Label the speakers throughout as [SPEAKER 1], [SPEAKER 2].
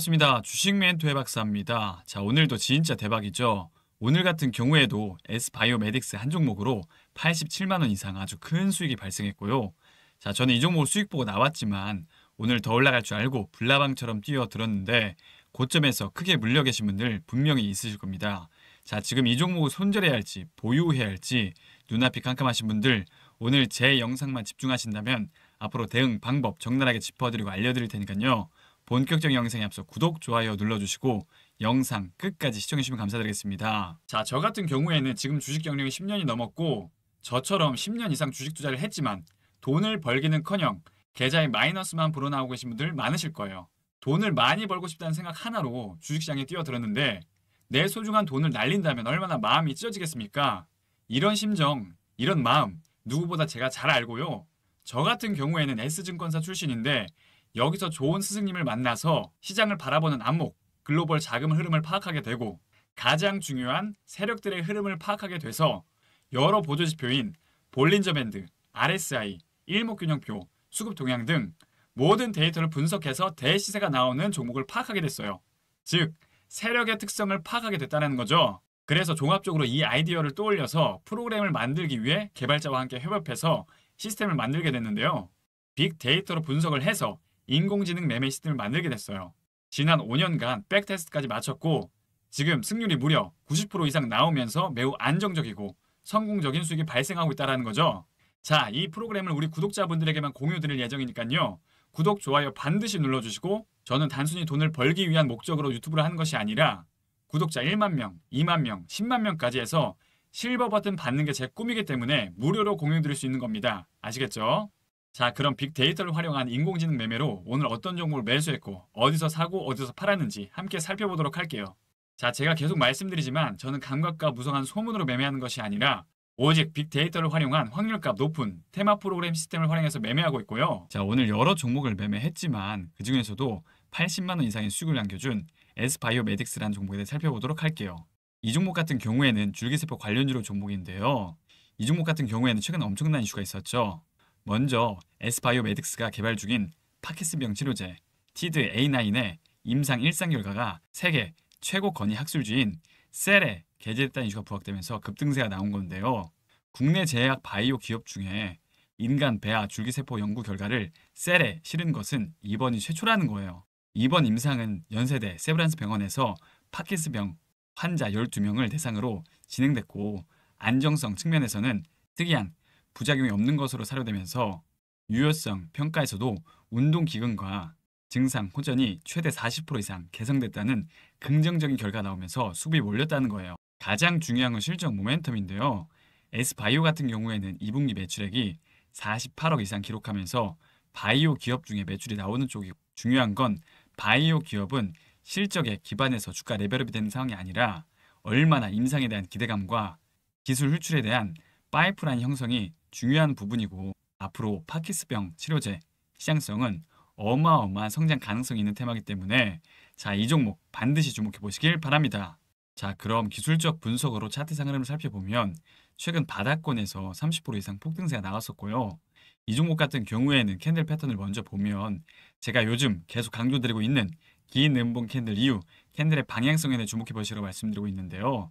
[SPEAKER 1] 반갑습니다. 주식 멘토의 박사입니다. 자, 오늘도 진짜 대박이죠. 오늘 같은 경우에도 S바이오메딕스 한 종목으로 87만 원 이상 아주 큰 수익이 발생했고요. 자, 저는 이 종목 수익 보고 나왔지만 오늘 더 올라갈 줄 알고 불나방처럼 뛰어들었는데 고점에서 크게 물려 계신 분들 분명히 있으실 겁니다. 자, 지금 이 종목을 손절해야 할지 보유해야 할지 눈앞이 깜깜하신 분들 오늘 제 영상만 집중하신다면 앞으로 대응 방법 적나라하게 짚어드리고 알려드릴 테니까요. 본격적인 영상에 앞서 구독, 좋아요 눌러주시고 영상 끝까지 시청해주시면 감사드리겠습니다. 자, 저 같은 경우에는 지금 주식 경력이 10년이 넘었고 저처럼 10년 이상 주식 투자를 했지만 돈을 벌기는커녕 계좌에 마이너스만 불어나오고 계신 분들 많으실 거예요. 돈을 많이 벌고 싶다는 생각 하나로 주식시장에 뛰어들었는데 내 소중한 돈을 날린다면 얼마나 마음이 찢어지겠습니까? 이런 심정, 이런 마음 누구보다 제가 잘 알고요. 저 같은 경우에는 S증권사 출신인데 여기서 좋은 스승님을 만나서 시장을 바라보는 안목, 글로벌 자금 흐름을 파악하게 되고 가장 중요한 세력들의 흐름을 파악하게 돼서 여러 보조지표인 볼린저 밴드, RSI, 일목균형표, 수급 동향 등 모든 데이터를 분석해서 대시세가 나오는 종목을 파악하게 됐어요. 즉, 세력의 특성을 파악하게 됐다는 거죠. 그래서 종합적으로 이 아이디어를 떠올려서 프로그램을 만들기 위해 개발자와 함께 협업해서 시스템을 만들게 됐는데요. 빅데이터로 분석을 해서 인공지능 매매 시스템을 만들게 됐어요. 지난 5년간 백테스트까지 마쳤고 지금 승률이 무려 90% 이상 나오면서 매우 안정적이고 성공적인 수익이 발생하고 있다는 거죠. 자, 이 프로그램을 우리 구독자분들에게만 공유 드릴 예정이니까요. 구독, 좋아요 반드시 눌러주시고 저는 단순히 돈을 벌기 위한 목적으로 유튜브를 하는 것이 아니라 구독자 1만 명, 2만 명, 10만 명까지 해서 실버 버튼 받는 게 제 꿈이기 때문에 무료로 공유 드릴 수 있는 겁니다. 아시겠죠? 자, 그럼 빅데이터를 활용한 인공지능 매매로 오늘 어떤 종목을 매수했고 어디서 사고 어디서 팔았는지 함께 살펴보도록 할게요. 자, 제가 계속 말씀드리지만 저는 감각과 무성한 소문으로 매매하는 것이 아니라 오직 빅데이터를 활용한 확률값 높은 테마 프로그램 시스템을 활용해서 매매하고 있고요. 자, 오늘 여러 종목을 매매했지만 그중에서도 80만 원 이상의 수익을 남겨준 S바이오메딕스라는 종목에 대해 살펴보도록 할게요. 이 종목 같은 경우에는 줄기세포 관련주로 종목인데요. 이 종목 같은 경우에는 최근 엄청난 이슈가 있었죠. 먼저 S바이오메딕스가 개발 중인 파킨슨병 치료제 TID A9의 임상 1상 결과가 세계 최고 권위 학술지인 셀에 게재됐다는 이슈가 부각되면서 급등세가 나온 건데요. 국내 제약 바이오 기업 중에 인간 배아 줄기세포 연구 결과를 셀에 실은 것은 이번이 최초라는 거예요. 이번 임상은 연세대 세브란스 병원에서 파킨슨병 환자 12명을 대상으로 진행됐고 안정성 측면에서는 특이한 부작용이 없는 것으로 사료되면서 유효성 평가에서도 운동기근과 증상, 호전이 최대 40% 이상 개선됐다는 긍정적인 결과가 나오면서 수급이 몰렸다는 거예요. 가장 중요한 건 실적 모멘텀인데요. S바이오 같은 경우에는 2분기 매출액이 48억 이상 기록하면서 바이오 기업 중에 매출이 나오는 쪽이고 중요한 건 바이오 기업은 실적에 기반해서 주가 레벨업이 되는 상황이 아니라 얼마나 임상에 대한 기대감과 기술 hul출에 대한 파이프라인 형성이 중요한 부분이고 앞으로 파킨슨병 치료제 시장성은 어마어마한 성장 가능성이 있는 테마이기 때문에 자, 이 종목 반드시 주목해 보시길 바랍니다. 자, 그럼 기술적 분석으로 차트상 흐름을 살펴보면 최근 바닥권에서 30% 이상 폭등세가 나왔었고요. 이 종목 같은 경우에는 캔들 패턴을 먼저 보면 제가 요즘 계속 강조드리고 있는 긴 음봉 캔들 이후 캔들의 방향성에 대해 주목해 보시라고 말씀드리고 있는데요.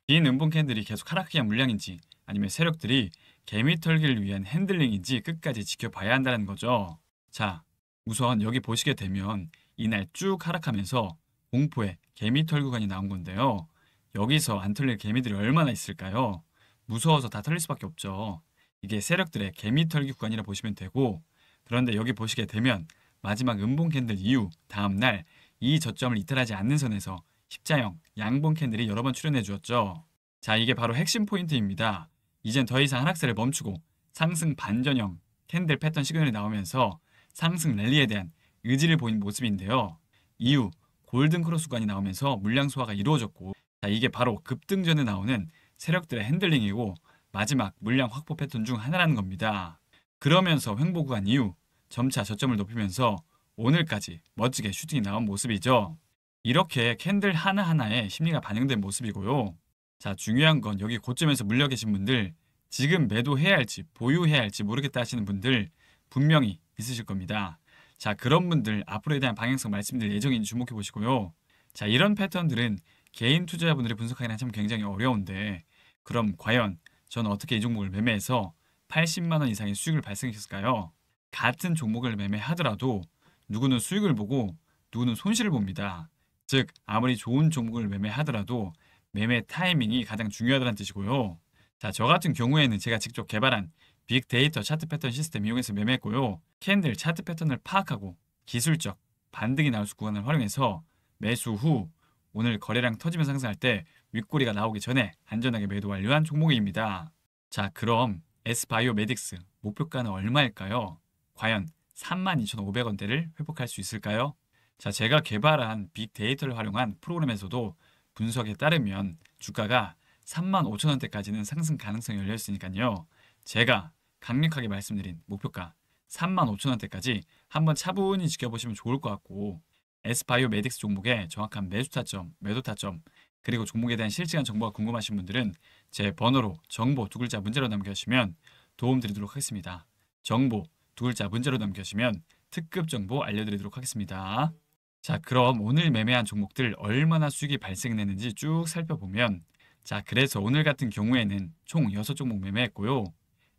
[SPEAKER 1] 긴 음봉 캔들이 계속 하락해야 물량인지 아니면 세력들이 개미 털기를 위한 핸들링인지 끝까지 지켜봐야 한다는 거죠. 자, 우선 여기 보시게 되면 이날 쭉 하락하면서 공포의 개미 털 구간이 나온 건데요. 여기서 안 털릴 개미들이 얼마나 있을까요? 무서워서 다 털릴 수밖에 없죠. 이게 세력들의 개미 털기 구간이라 보시면 되고 그런데 여기 보시게 되면 마지막 음봉 캔들 이후 다음날 이 저점을 이탈하지 않는 선에서 십자형 양봉 캔들이 여러 번 출현해 주었죠. 자, 이게 바로 핵심 포인트입니다. 이젠 더 이상 하락세를 멈추고 상승 반전형 캔들 패턴 시그널이 나오면서 상승 랠리에 대한 의지를 보인 모습인데요. 이후 골든 크로스 구간이 나오면서 물량 소화가 이루어졌고 자, 이게 바로 급등 전에 나오는 세력들의 핸들링이고 마지막 물량 확보 패턴 중 하나라는 겁니다. 그러면서 횡보 구간 이후 점차 저점을 높이면서 오늘까지 멋지게 슈팅이 나온 모습이죠. 이렇게 캔들 하나하나에 심리가 반영된 모습이고요. 자, 중요한 건 여기 고점에서 물려 계신 분들 지금 매도해야 할지 보유해야 할지 모르겠다 하시는 분들 분명히 있으실 겁니다. 자, 그런 분들 앞으로에 대한 방향성 말씀드릴 예정인지 주목해 보시고요. 자, 이런 패턴들은 개인 투자자분들이 분석하기는 참 굉장히 어려운데 그럼 과연 저는 어떻게 이 종목을 매매해서 80만 원 이상의 수익을 발생시켰을까요? 같은 종목을 매매하더라도 누구는 수익을 보고 누구는 손실을 봅니다. 즉 아무리 좋은 종목을 매매하더라도 매매 타이밍이 가장 중요하다는 뜻이고요. 자, 저 같은 경우에는 제가 직접 개발한 빅데이터 차트 패턴 시스템 이용해서 매매했고요. 캔들 차트 패턴을 파악하고 기술적 반등이 나올 수 구간을 활용해서 매수 후 오늘 거래량 터지면 상승할 때 윗꼬리가 나오기 전에 안전하게 매도 완료한 종목입니다. 자, 그럼 S바이오메딕스 목표가는 얼마일까요? 과연 32,500원대를 회복할 수 있을까요? 자, 제가 개발한 빅데이터를 활용한 프로그램에서도 분석에 따르면 주가가 35,000원대까지는 상승 가능성이 열려 있으니까요. 제가 강력하게 말씀드린 목표가 35,000원대까지 한번 차분히 지켜보시면 좋을 것 같고 S바이오메딕스 종목의 정확한 매수 타점, 매도 타점 그리고 종목에 대한 실시간 정보가 궁금하신 분들은 제 번호로 정보 두 글자 문자로 남겨주시면 도움 드리도록 하겠습니다. 정보 두 글자 문자로 남겨주시면 특급 정보 알려드리도록 하겠습니다. 자, 그럼 오늘 매매한 종목들 얼마나 수익이 발생했는지 쭉 살펴보면 자, 그래서 오늘 같은 경우에는 총 6종목 매매했고요.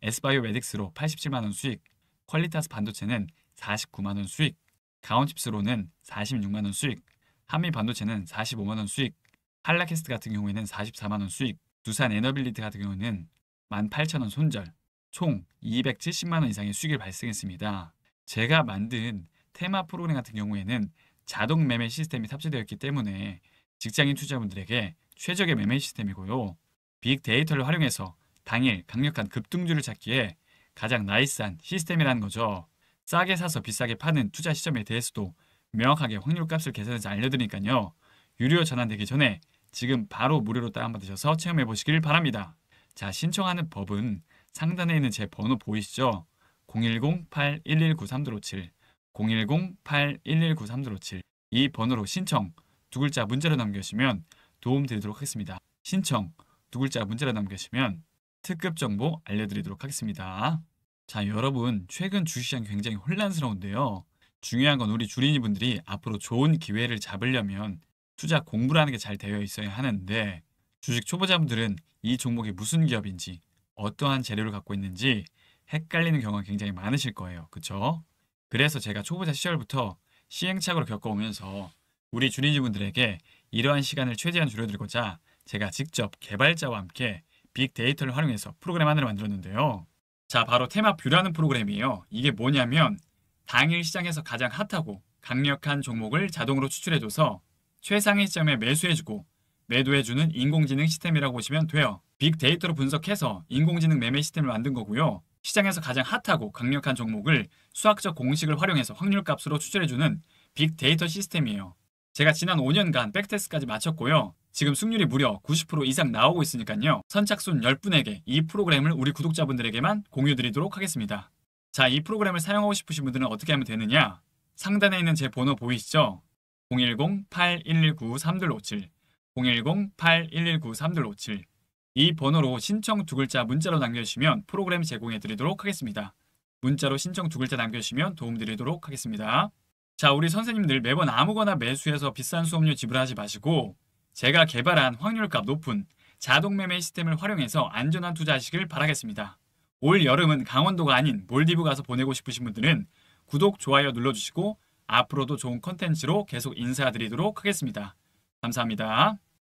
[SPEAKER 1] S바이오메딕스로 87만원 수익, 퀄리타스 반도체는 49만원 수익, 가온칩스로는 46만원 수익, 한미반도체는 45만원 수익, 한라캐스트 같은 경우에는 44만원 수익, 두산에너빌리티 같은 경우는 18,000원 손절, 총 270만원 이상의 수익이 발생했습니다. 제가 만든 테마 프로그램 같은 경우에는 자동 매매 시스템이 탑재되어 있기 때문에 직장인 투자분들에게 최적의 매매 시스템이고요. 빅데이터를 활용해서 당일 강력한 급등주를 찾기에 가장 나이스한 시스템이라는 거죠. 싸게 사서 비싸게 파는 투자 시점에 대해서도 명확하게 확률값을 계산해서 알려드리니까요. 유료 전환되기 전에 지금 바로 무료로 다운받으셔서 체험해 보시길 바랍니다. 자, 신청하는 법은 상단에 있는 제 번호 보이시죠? 010-8119-3257 010-8119-3257 이 번호로 신청 두 글자 문자로 남겨주시면 도움 드리도록 하겠습니다. 신청 두 글자 문자로 남겨주시면 특급 정보 알려드리도록 하겠습니다. 자, 여러분 최근 주식시장이 굉장히 혼란스러운데요. 중요한 건 우리 주린이분들이 앞으로 좋은 기회를 잡으려면 투자 공부를 하는 게 잘 되어 있어야 하는데 주식 초보자분들은 이 종목이 무슨 기업인지 어떠한 재료를 갖고 있는지 헷갈리는 경우가 굉장히 많으실 거예요. 그쵸? 그래서 제가 초보자 시절부터 시행착오를 겪어오면서 우리 주린이분들에게 이러한 시간을 최대한 줄여드리고자 제가 직접 개발자와 함께 빅데이터를 활용해서 프로그램 하나를 만들었는데요. 자, 바로 테마뷰라는 프로그램이에요. 이게 뭐냐면 당일 시장에서 가장 핫하고 강력한 종목을 자동으로 추출해줘서 최상위 시점에 매수해주고 매도해주는 인공지능 시스템이라고 보시면 돼요. 빅데이터로 분석해서 인공지능 매매 시스템을 만든 거고요. 시장에서 가장 핫하고 강력한 종목을 수학적 공식을 활용해서 확률값으로 추출해주는 빅데이터 시스템이에요. 제가 지난 5년간 백테스트까지 마쳤고요. 지금 승률이 무려 90% 이상 나오고 있으니까요. 선착순 10분에게 이 프로그램을 우리 구독자분들에게만 공유드리도록 하겠습니다. 자, 이 프로그램을 사용하고 싶으신 분들은 어떻게 하면 되느냐? 상단에 있는 제 번호 보이시죠? 010-8119-3257 010-8119-3257 이 번호로 신청 두 글자 문자로 남겨주시면 프로그램 제공해드리도록 하겠습니다. 문자로 신청 두 글자 남겨주시면 도움드리도록 하겠습니다. 자, 우리 선생님들 매번 아무거나 매수해서 비싼 수업료 지불하지 마시고 제가 개발한 확률값 높은 자동 매매 시스템을 활용해서 안전한 투자하시길 바라겠습니다. 올 여름은 강원도가 아닌 몰디브 가서 보내고 싶으신 분들은 구독, 좋아요 눌러주시고 앞으로도 좋은 컨텐츠로 계속 인사드리도록 하겠습니다. 감사합니다.